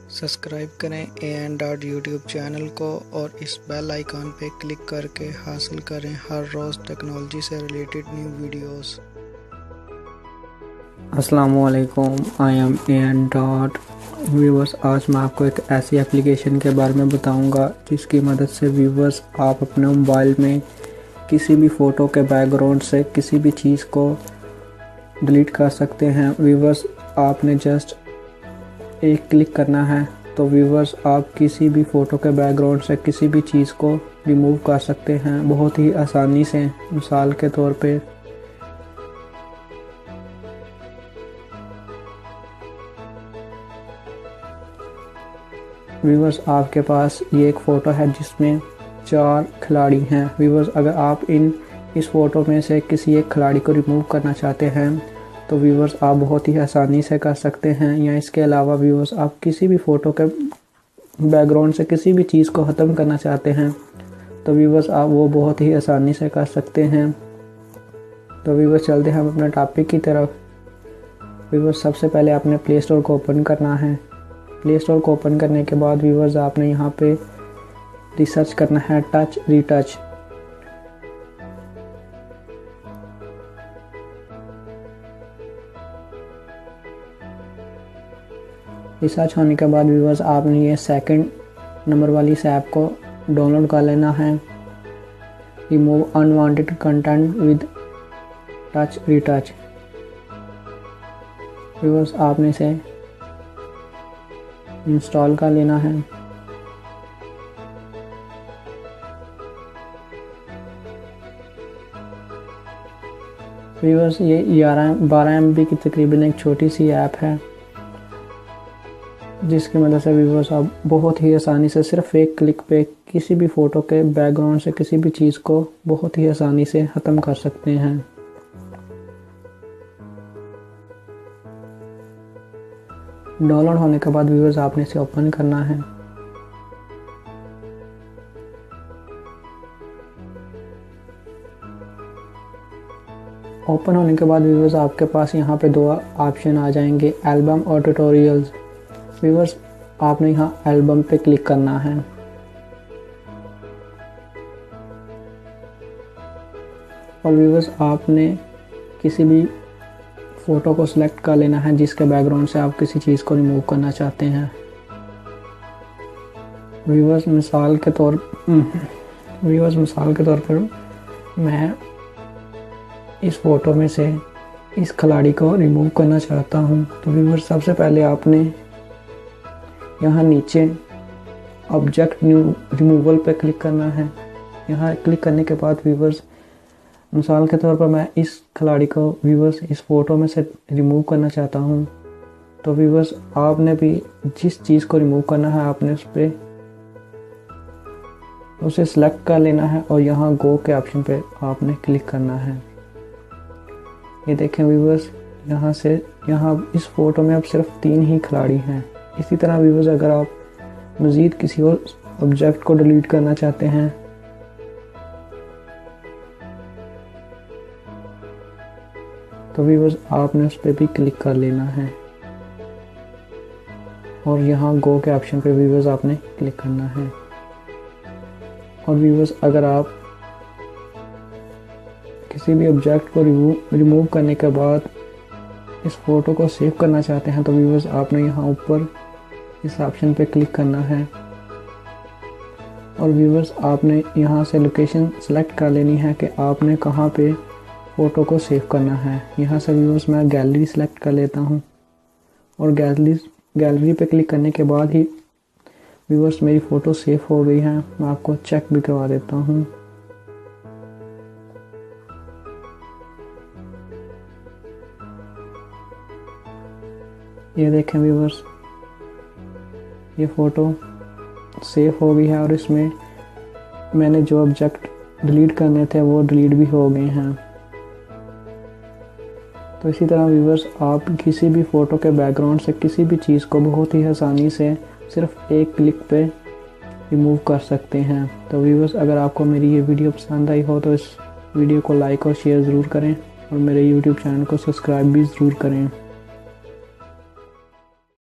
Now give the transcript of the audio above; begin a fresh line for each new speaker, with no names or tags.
Subscribe करें N dot YouTube channel को और इस बेल आइकॉन पे क्लिक करके हासिल करें हर रोज़ टेक्नोलॉजी से रिलेटेड न्यू वीडियोस।
अस्सलामुअलैकुम, I am N dot viewers. आज मैं आपको एक ऐसी एप्लीकेशन के बारे में बताऊंगा जिसकी मदद से व्यूवर्स आप अपने मोबाइल में किसी भी फ़ोटो के बैकग्राउंड से किसी भी चीज़ को डिलीट कर सकते हैं। व्यूवर्स, आपने जस्ट एक क्लिक करना है तो व्यूवर्स आप किसी भी फ़ोटो के बैकग्राउंड से किसी भी चीज़ को रिमूव कर सकते हैं बहुत ही आसानी से। मिसाल के तौर पे व्यूवर्स, आपके पास ये एक फ़ोटो है जिसमें 4 खिलाड़ी हैं। व्यूवर्स, अगर आप इस फ़ोटो में से किसी एक खिलाड़ी को रिमूव करना चाहते हैं तो व्यूवर्स आप बहुत ही आसानी से कर सकते हैं। या इसके अलावा व्यूवर्स आप किसी भी फ़ोटो के बैकग्राउंड से किसी भी चीज़ को ख़त्म करना चाहते हैं तो व्यूवर्स आप वो बहुत ही आसानी से कर सकते हैं। तो व्यूवर्स चलते हैं हम अपने टॉपिक की तरफ। व्यूवर्स, सबसे पहले आपने प्ले स्टोर को ओपन करना है। प्ले स्टोर को ओपन करने के बाद व्यूवर्स आपने यहाँ पे रिसर्च करना है टच रीटच। रिसर्च होने के बाद व्यूवर्स आपने ये सेकंड नंबर वाली इस ऐप को डाउनलोड कर लेना है, remove unwanted content with touch retouch. Viewers आपने इसे इंस्टॉल कर लेना है। व्यूवर्स ये 12 MB की तकरीबन एक छोटी सी ऐप है जिसकी मदद से व्यूवर्स आप बहुत ही आसानी से सिर्फ एक क्लिक पे किसी भी फ़ोटो के बैकग्राउंड से किसी भी चीज़ को बहुत ही आसानी से ख़त्म कर सकते हैं। डाउनलोड होने के बाद व्यूवर्स आपने इसे ओपन करना है। ओपन होने के बाद व्यूवर्स आपके पास यहाँ पे 2 ऑप्शन आ जाएंगे, एल्बम और ट्यूटोरियल्स। व्यूवर्स आपने यहाँ एल्बम पे क्लिक करना है और व्यूवर्स आपने किसी भी फ़ोटो को सिलेक्ट कर लेना है जिसके बैकग्राउंड से आप किसी चीज़ को रिमूव करना चाहते हैं। व्यूवर्स मिसाल के तौर पर मैं इस फ़ोटो में से इस खिलाड़ी को रिमूव करना चाहता हूं। तो व्यूवर्स सबसे पहले आपने यहाँ नीचे ऑब्जेक्ट न्यू रिमूवल पे क्लिक करना है। यहाँ क्लिक करने के बाद व्यूवर्स मिसाल के तौर पर मैं इस खिलाड़ी को व्यूवर्स इस फ़ोटो में से रिमूव करना चाहता हूँ। तो व्यूवर्स आपने भी जिस चीज़ को रिमूव करना है आपने उसे सिलेक्ट कर लेना है और यहाँ गो के ऑप्शन पे आपने क्लिक करना है। ये देखें व्यूवर्स, यहाँ इस फ़ोटो में अब सिर्फ 3 ही खिलाड़ी हैं। इसी तरह व्यूवर्स अगर आप मज़ीद किसी और ऑब्जेक्ट को डिलीट करना चाहते हैं तो व्यूवर्स आपने उस पर भी क्लिक कर लेना है और यहाँ गो के ऑप्शन पे व्यूवर्स आपने क्लिक करना है। और व्यूवर्स अगर आप किसी भी ऑब्जेक्ट को रिमूव करने के बाद इस फ़ोटो को सेव करना चाहते हैं तो व्यूवर्स आपने यहाँ ऊपर इस ऑप्शन पे क्लिक करना है और व्यूवर्स आपने यहाँ से लोकेशन सेलेक्ट कर लेनी है कि आपने कहाँ पे फ़ोटो को सेव करना है। यहाँ से व्यूवर्स मैं गैलरी सेलेक्ट कर लेता हूँ और गैलरी पे क्लिक करने के बाद ही व्यूवर्स मेरी फ़ोटो सेव हो गई है। मैं आपको चेक भी करवा देता हूँ। ये देखें व्यूवर्स, ये फ़ोटो सेव हो गई है और इसमें मैंने जो ऑब्जेक्ट डिलीट करने थे वो डिलीट भी हो गए हैं। तो इसी तरह व्यूवर्स आप किसी भी फ़ोटो के बैकग्राउंड से किसी भी चीज़ को बहुत ही आसानी से सिर्फ एक क्लिक पे रिमूव कर सकते हैं। तो व्यूवर्स अगर आपको मेरी ये वीडियो पसंद आई हो तो इस वीडियो को लाइक और शेयर ज़रूर करें और मेरे YouTube चैनल को सब्सक्राइब भी ज़रूर करें।